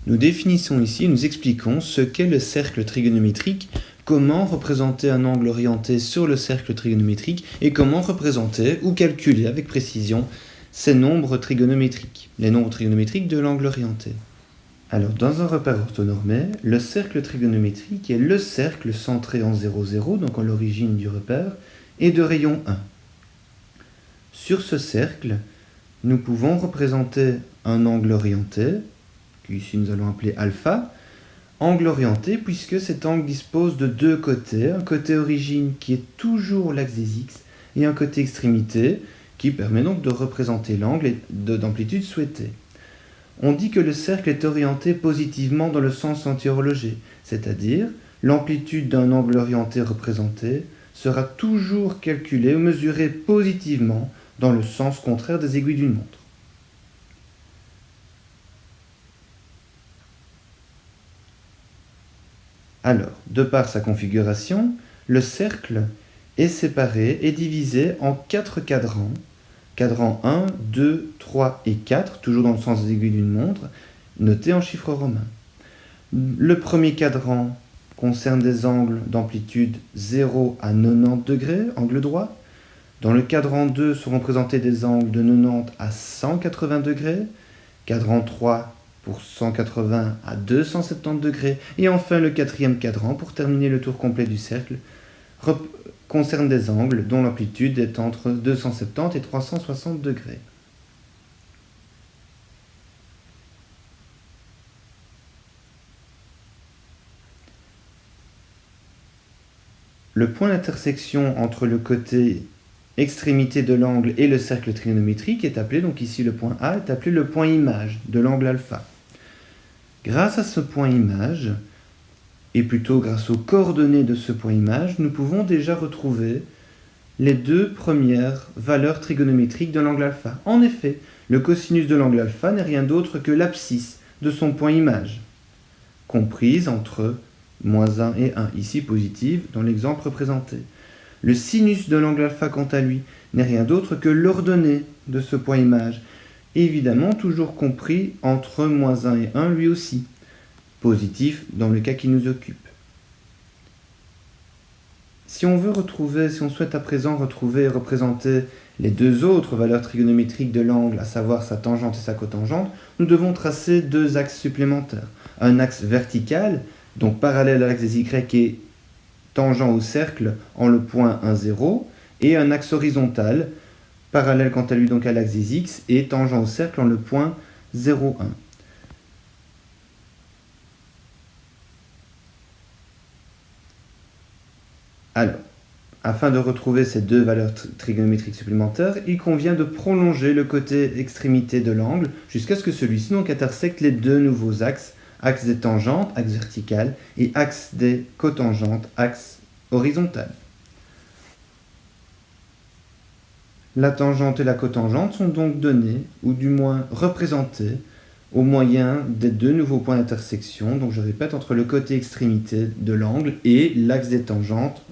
Nous définissons ici, nous expliquons ce qu'est le cercle trigonométrique, comment représenter un angle orienté sur le cercle trigonométrique et comment représenter ou calculer avec précision ces nombres trigonométriques, les nombres trigonométriques de l'angle orienté. Alors, dans un repère orthonormé, le cercle trigonométrique est le cercle centré en 0, 0, donc en l'origine du repère, et de rayon 1. Sur ce cercle, nous pouvons représenter un angle orienté, qu'ici nous allons appeler alpha, angle orienté puisque cet angle dispose de deux côtés, un côté origine qui est toujours l'axe des x et un côté extrémité qui permet donc de représenter l'angle d'amplitude souhaitée. On dit que le cercle est orienté positivement dans le sens anti-horloger, c'est-à-dire l'amplitude d'un angle orienté représenté sera toujours calculée ou mesurée positivement dans le sens contraire des aiguilles d'une montre. Alors, de par sa configuration, le cercle est séparé et divisé en 4 cadrans. Cadran 1, 2, 3 et 4, toujours dans le sens des aiguilles d'une montre, notés en chiffres romains. Le premier cadran concerne des angles d'amplitude 0 à 90 degrés, angle droit. Dans le cadran 2 seront présentés des angles de 90 à 180 degrés. Cadran 3 pour 180 à 270 degrés. Et enfin le quatrième cadran, pour terminer le tour complet du cercle, concerne des angles dont l'amplitude est entre 270 et 360 degrés. Le point d'intersection entre le côté extrémité de l'angle et le cercle trigonométrique est appelé, donc ici le point A, est appelé le point image de l'angle alpha. Grâce à ce point image, et plutôt grâce aux coordonnées de ce point image, nous pouvons déjà retrouver les deux premières valeurs trigonométriques de l'angle alpha. En effet, le cosinus de l'angle alpha n'est rien d'autre que l'abscisse de son point image, comprise entre moins 1 et 1, ici positive dans l'exemple représenté. Le sinus de l'angle alpha, quant à lui, n'est rien d'autre que l'ordonnée de ce point image, évidemment toujours compris entre moins 1 et 1 lui aussi, positif dans le cas qui nous occupe. Si on souhaite à présent retrouver et représenter les deux autres valeurs trigonométriques de l'angle, à savoir sa tangente et sa cotangente, nous devons tracer deux axes supplémentaires. Un axe vertical, donc parallèle à l'axe des y et tangent au cercle en le point 1, 0, et un axe horizontal, parallèle quant à lui donc à l'axe des x et tangent au cercle en le point 0, 1. Alors, afin de retrouver ces deux valeurs trigonométriques supplémentaires, il convient de prolonger le côté extrémité de l'angle jusqu'à ce que celui-ci donc intersecte les deux nouveaux axes, axe des tangentes, axe vertical, et axe des cotangentes, axe horizontal. La tangente et la cotangente sont donc données, ou du moins représentées, au moyen des deux nouveaux points d'intersection, donc je répète, entre le côté extrémité de l'angle et l'axe des tangentes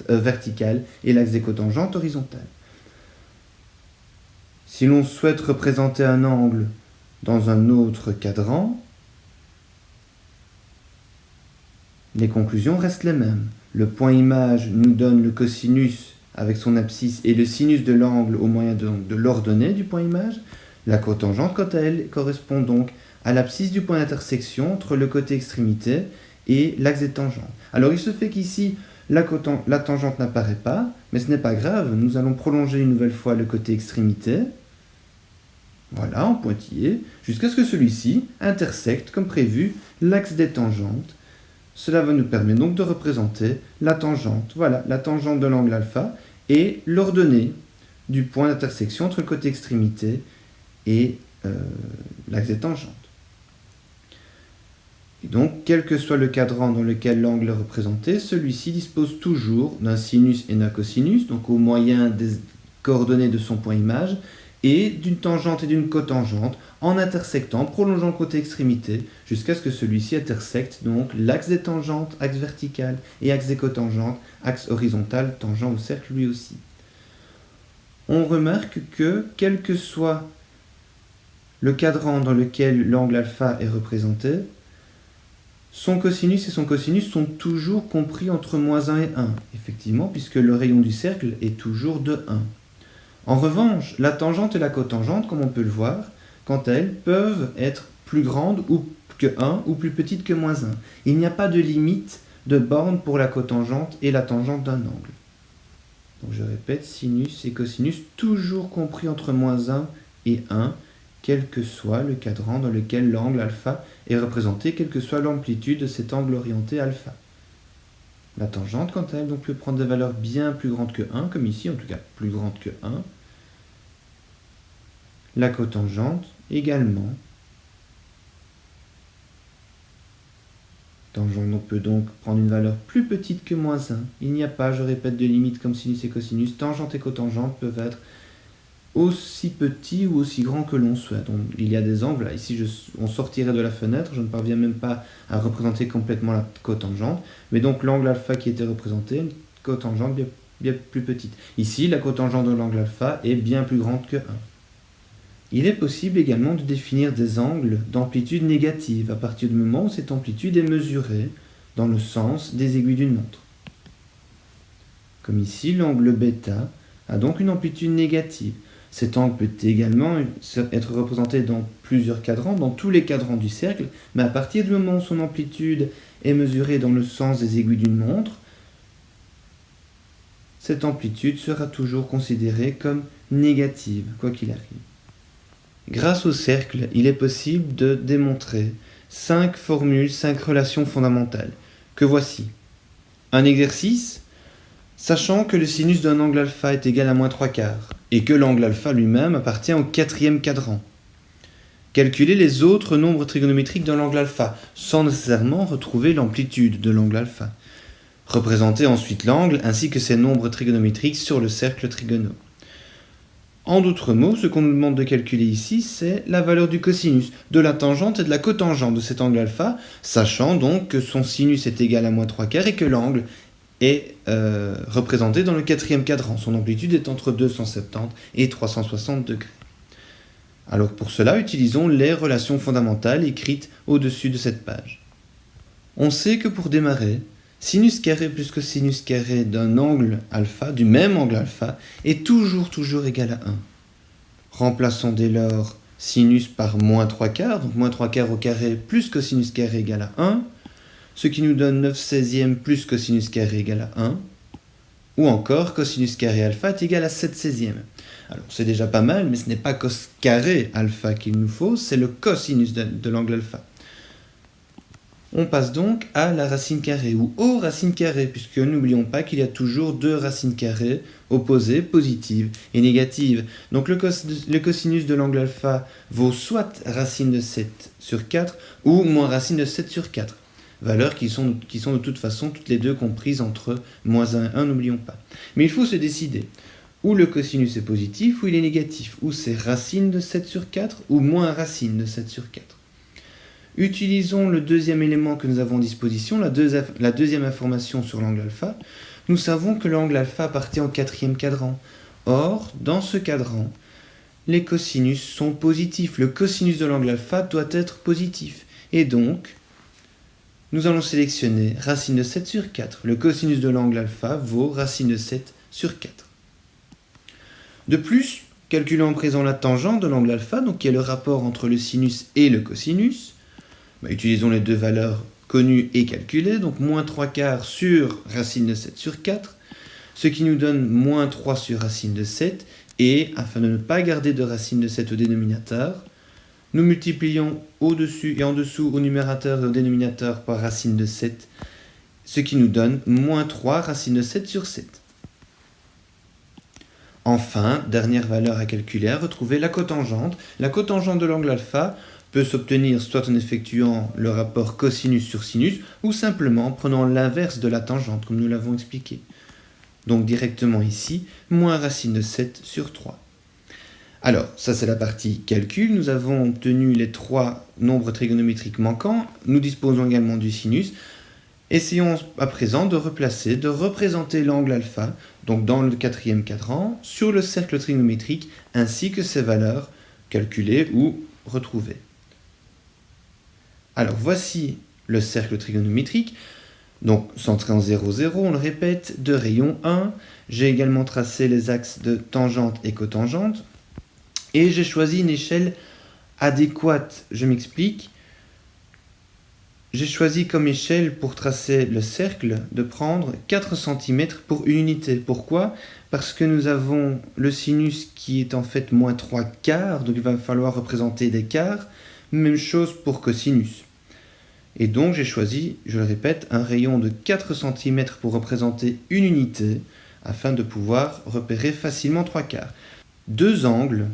verticales et l'axe des cotangentes horizontales. Si l'on souhaite représenter un angle dans un autre cadran, les conclusions restent les mêmes. Le point image nous donne le cosinus avec son abscisse et le sinus de l'angle au moyen de l'ordonnée du point image. La cotangente, quant à elle, correspond donc à l'abscisse du point d'intersection entre le côté extrémité et l'axe des tangentes. Alors il se fait qu'ici, la tangente n'apparaît pas, mais ce n'est pas grave, nous allons prolonger une nouvelle fois le côté extrémité, voilà, en pointillé, jusqu'à ce que celui-ci intersecte, comme prévu, l'axe des tangentes. Cela va nous permettre donc de représenter la tangente, voilà, la tangente de l'angle alpha, et l'ordonnée du point d'intersection entre le côté extrémité et l'axe des tangentes. Et donc, quel que soit le cadran dans lequel l'angle est représenté, celui-ci dispose toujours d'un sinus et d'un cosinus, donc au moyen des coordonnées de son point image, et d'une tangente et d'une cotangente, en intersectant, prolongeant le côté extrémité, jusqu'à ce que celui-ci intersecte donc l'axe des tangentes, axe vertical, et axe des cotangentes, axe horizontal, tangent au cercle lui aussi. On remarque que, quel que soit le cadran dans lequel l'angle alpha est représenté, son cosinus et son cosinus sont toujours compris entre moins 1 et 1, effectivement, puisque le rayon du cercle est toujours de 1. En revanche, la tangente et la cotangente, comme on peut le voir, quant à elles, peuvent être plus grandes que 1 ou plus petites que moins 1. Il n'y a pas de limite de borne pour la cotangente et la tangente d'un angle. Donc je répète, sinus et cosinus toujours compris entre moins 1 et 1, quel que soit le cadran dans lequel l'angle alpha est représenté, quelle que soit l'amplitude de cet angle orienté alpha. La tangente, quant à elle, donc, peut prendre des valeurs bien plus grandes que 1, comme ici, en tout cas plus grandes que 1. La cotangente également. Tangente peut donc prendre une valeur plus petite que moins 1. Il n'y a pas, je répète, de limite comme sinus et cosinus. Tangente et cotangente peuvent être aussi petits ou aussi grands que l'on souhaite. Donc, il y a des angles, là, ici on sortirait de la fenêtre, je ne parviens même pas à représenter complètement la cotangente, mais donc l'angle alpha qui était représenté, une cotangente bien plus petite. Ici, la cotangente de l'angle alpha est bien plus grande que 1. Il est possible également de définir des angles d'amplitude négative à partir du moment où cette amplitude est mesurée dans le sens des aiguilles d'une montre. Comme ici, l'angle β a donc une amplitude négative. Cet angle peut également être représenté dans plusieurs cadrans, dans tous les cadrans du cercle, mais à partir du moment où son amplitude est mesurée dans le sens des aiguilles d'une montre, cette amplitude sera toujours considérée comme négative, quoi qu'il arrive. Grâce au cercle, il est possible de démontrer 5 formules, 5 relations fondamentales, que voici. Un exercice, sachant que le sinus d'un angle alpha est égal à moins 3/4, et que l'angle alpha lui-même appartient au 4e cadran. Calculer les autres nombres trigonométriques de l'angle alpha, sans nécessairement retrouver l'amplitude de l'angle alpha. Représenter ensuite l'angle ainsi que ses nombres trigonométriques sur le cercle trigonaux. En d'autres mots, ce qu'on nous demande de calculer ici, c'est la valeur du cosinus, de la tangente et de la cotangente de cet angle alpha, sachant donc que son sinus est égal à moins 3/4 et que l'angle est représenté dans le 4e cadran. Son amplitude est entre 270 et 360 degrés. Alors pour cela, utilisons les relations fondamentales écrites au-dessus de cette page. On sait que pour démarrer, sinus carré plus cosinus carré d'un angle alpha, du même angle alpha, est toujours égal à 1. Remplaçons dès lors sinus par moins 3/4, donc moins 3/4 au carré plus cosinus carré égale à 1, ce qui nous donne 9/16 plus cosinus carré égale à 1, ou encore cosinus carré alpha est égal à 7/16. Alors c'est déjà pas mal, mais ce n'est pas cos carré alpha qu'il nous faut, c'est le cosinus de l'angle alpha. On passe donc à la racine carrée, ou aux racines carrées, puisque n'oublions pas qu'il y a toujours deux racines carrées opposées, positives et négatives. Donc le cosinus de l'angle alpha vaut soit racine de 7 sur 4, ou moins racine de 7 sur 4. Valeurs qui sont de toute façon toutes les deux comprises entre moins 1 et 1, n'oublions pas. Mais il faut se décider. Ou le cosinus est positif, ou il est négatif. Ou c'est racine de 7 sur 4, ou moins racine de 7 sur 4. Utilisons le deuxième élément que nous avons à disposition, la deuxième information sur l'angle alpha. Nous savons que l'angle alpha appartient au 4e cadran. Or, dans ce cadran, les cosinus sont positifs. Le cosinus de l'angle alpha doit être positif. Et donc, nous allons sélectionner racine de 7 sur 4. Le cosinus de l'angle alpha vaut racine de 7 sur 4. De plus, calculons en présent la tangente de l'angle alpha, donc qui est le rapport entre le sinus et le cosinus. Utilisons les deux valeurs connues et calculées, donc moins 3/4 sur racine de 7 sur 4, ce qui nous donne moins 3 sur racine de 7, et afin de ne pas garder de racine de 7 au dénominateur, nous multiplions au-dessus et en dessous au numérateur et au dénominateur par racine de 7, ce qui nous donne moins 3 racine de 7 sur 7. Enfin, dernière valeur à calculer, à retrouver la cotangente. La cotangente de l'angle alpha peut s'obtenir soit en effectuant le rapport cosinus sur sinus, ou simplement en prenant l'inverse de la tangente, comme nous l'avons expliqué. Donc directement ici, moins racine de 7 sur 3. Alors, ça c'est la partie calcul. Nous avons obtenu les 3 nombres trigonométriques manquants. Nous disposons également du sinus. Essayons à présent de représenter l'angle alpha, donc dans le 4e cadran, sur le cercle trigonométrique, ainsi que ses valeurs calculées ou retrouver. Alors voici le cercle trigonométrique. Donc centré en 0, 0, on le répète, de rayon 1. J'ai également tracé les axes de tangente et cotangente. Et j'ai choisi une échelle adéquate. Je m'explique. J'ai choisi comme échelle pour tracer le cercle de prendre 4 cm pour une unité. Pourquoi? Parce que nous avons le sinus qui est en fait moins 3/4, donc il va falloir représenter des quarts. Même chose pour cosinus. Et donc j'ai choisi, je le répète, un rayon de 4 cm pour représenter une unité, afin de pouvoir repérer facilement 3/4. Deux angles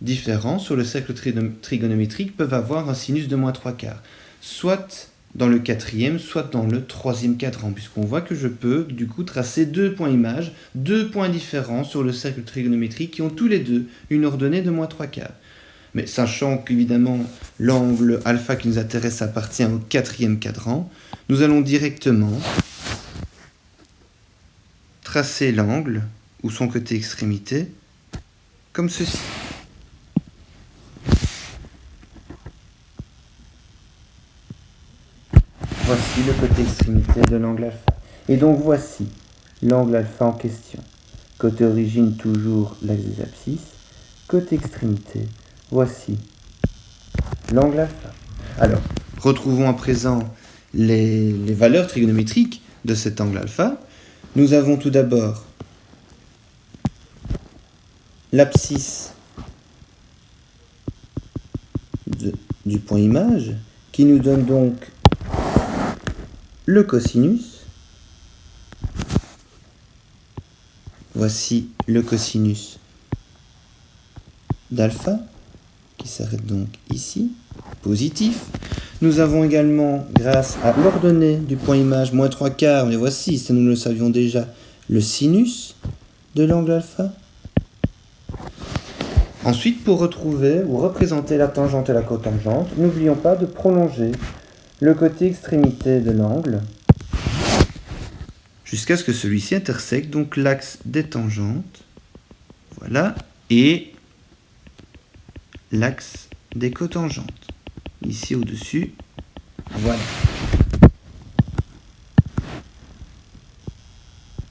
différents sur le cercle trigonométrique peuvent avoir un sinus de moins 3/4. Soit dans le quatrième, soit dans le troisième quadrant, puisqu'on voit que je peux du coup tracer deux points images, deux points différents sur le cercle trigonométrique qui ont tous les deux une ordonnée de moins 3/4. Mais sachant qu'évidemment l'angle alpha qui nous intéresse appartient au quatrième quadrant, nous allons directement tracer l'angle ou son côté extrémité comme ceci. Voici le côté extrémité de l'angle alpha. Et donc voici l'angle alpha en question. Côté origine, toujours l'axe des abscisses. Côté extrémité, voici l'angle alpha. Alors, retrouvons à présent les valeurs trigonométriques de cet angle alpha. Nous avons tout d'abord l'abscisse du point image qui nous donne donc le cosinus. Voici le cosinus d'alpha qui s'arrête donc ici, positif. Nous avons également, grâce à l'ordonnée du point image moins 3/4, mais voici, ça nous le savions déjà, le sinus de l'angle alpha. Ensuite, pour retrouver ou représenter la tangente et la cotangente, n'oublions pas de prolonger le côté extrémité de l'angle jusqu'à ce que celui-ci intersecte donc l'axe des tangentes, voilà, et l'axe des cotangentes, ici au-dessus, voilà.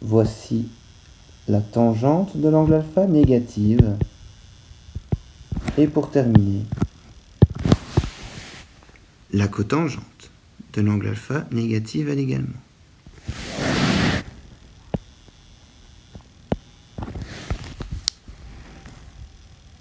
Voici la tangente de l'angle alpha négative. Et pour terminer, la cotangente de l'angle alpha négative elle également.